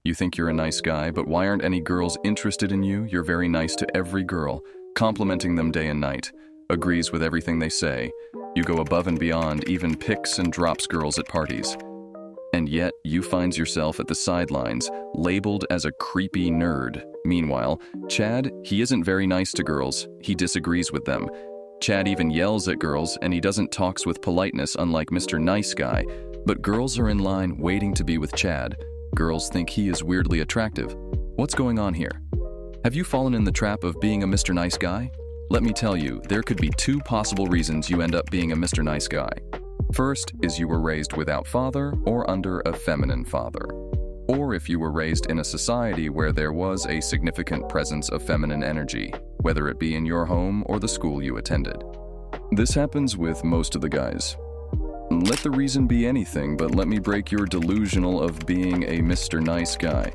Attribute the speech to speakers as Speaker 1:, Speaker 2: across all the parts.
Speaker 1: You think you're a nice guy, but why aren't any girls interested in you? You're very nice to every girl, complimenting them day and night, agrees with everything they say. You go above and beyond, even picks and drops girls at parties. And yet, you find yourself at the sidelines, labeled as a creepy nerd. Meanwhile, Chad, he isn't very nice to girls. He disagrees with them. Chad even yells at girls, and he doesn't talks with politeness unlike Mr. Nice Guy. But girls are in line waiting to be with Chad. Girls think he is weirdly attractive. What's going on here? Have you fallen in the trap of being a Mr. Nice Guy? Let me tell you, there could be two possible reasons you end up being a Mr. Nice Guy. First is you were raised without father or under a feminine father. Or if you were raised in a society where there was a significant presence of feminine energy, whether it be in your home or the school you attended. This happens with most of the guys. Let the reason be anything, but let me break your delusional of being a Mr. Nice Guy.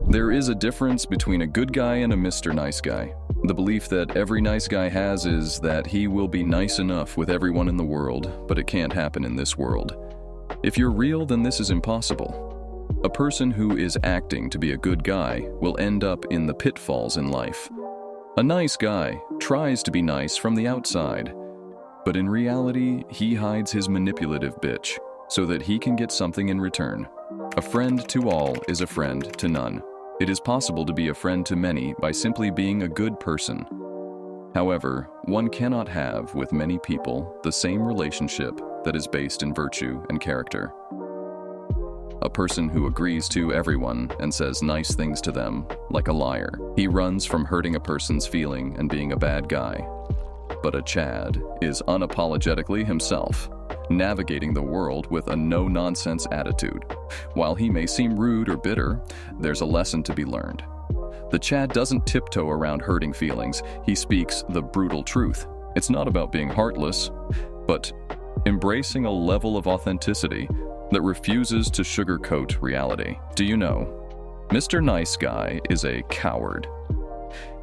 Speaker 1: There is a difference between a good guy and a Mr. Nice Guy. The belief that every nice guy has is that he will be nice enough with everyone in the world, but it can't happen in this world. If you're real, then this is impossible. A person who is acting to be a good guy will end up in the pitfalls in life. A nice guy tries to be nice from the outside, but in reality, he hides his manipulative bitch so that he can get something in return. A friend to all is a friend to none. It is possible to be a friend to many by simply being a good person. However, one cannot have with many people the same relationship that is based in virtue and character. A person who agrees to everyone and says nice things to them, like a liar. He runs from hurting a person's feeling and being a bad guy. But a Chad is unapologetically himself, navigating the world with a no-nonsense attitude. While he may seem rude or bitter, there's a lesson to be learned. The Chad doesn't tiptoe around hurting feelings. He speaks the brutal truth. It's not about being heartless, but embracing a level of authenticity that refuses to sugarcoat reality. Do you know, Mr. Nice Guy is a coward,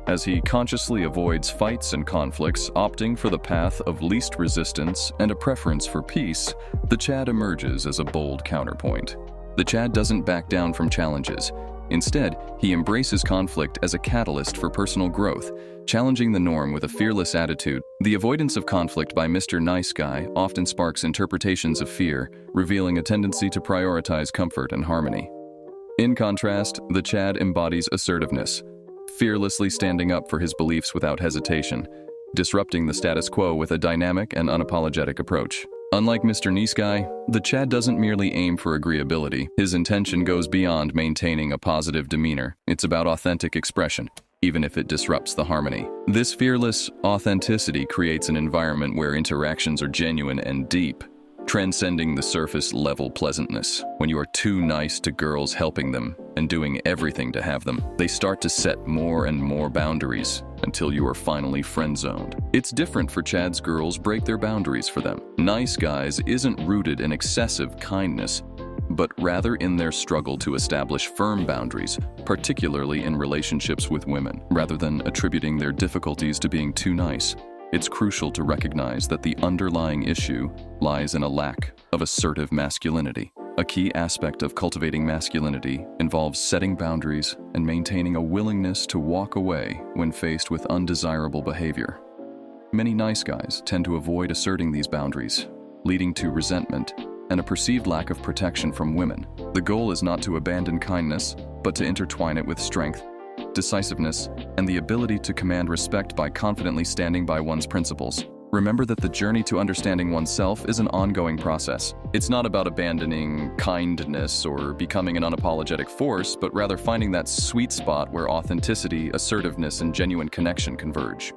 Speaker 1: as he consciously avoids fights and conflicts, opting for the path of least resistance and a preference for peace. The Chad emerges as a bold counterpoint. The Chad doesn't back down from challenges. Instead, he embraces conflict as a catalyst for personal growth, challenging the norm with a fearless attitude. The avoidance of conflict by Mr. Nice Guy often sparks interpretations of fear, revealing a tendency to prioritize comfort and harmony. In contrast, the Chad embodies assertiveness, fearlessly standing up for his beliefs without hesitation, disrupting the status quo with a dynamic and unapologetic approach. Unlike Mr. Nice Guy, the Chad doesn't merely aim for agreeability. His intention goes beyond maintaining a positive demeanor. It's about authentic expression, even if it disrupts the harmony. This fearless authenticity creates an environment where interactions are genuine and deep, transcending the surface-level pleasantness. When you are too nice to girls, helping them and doing everything to have them, they start to set more and more boundaries until you are finally friend-zoned. It's different for Chad's girls break their boundaries for them. Nice Guys isn't rooted in excessive kindness, but rather in their struggle to establish firm boundaries, particularly in relationships with women, rather than attributing their difficulties to being too nice. It's crucial to recognize that the underlying issue lies in a lack of assertive masculinity. A key aspect of cultivating masculinity involves setting boundaries and maintaining a willingness to walk away when faced with undesirable behavior. Many nice guys tend to avoid asserting these boundaries, leading to resentment and a perceived lack of protection from women. The goal is not to abandon kindness, but to intertwine it with strength, decisiveness, and the ability to command respect by confidently standing by one's principles. Remember that the journey to understanding oneself is an ongoing process. It's not about abandoning kindness or becoming an unapologetic force, but rather finding that sweet spot where authenticity, assertiveness, and genuine connection converge.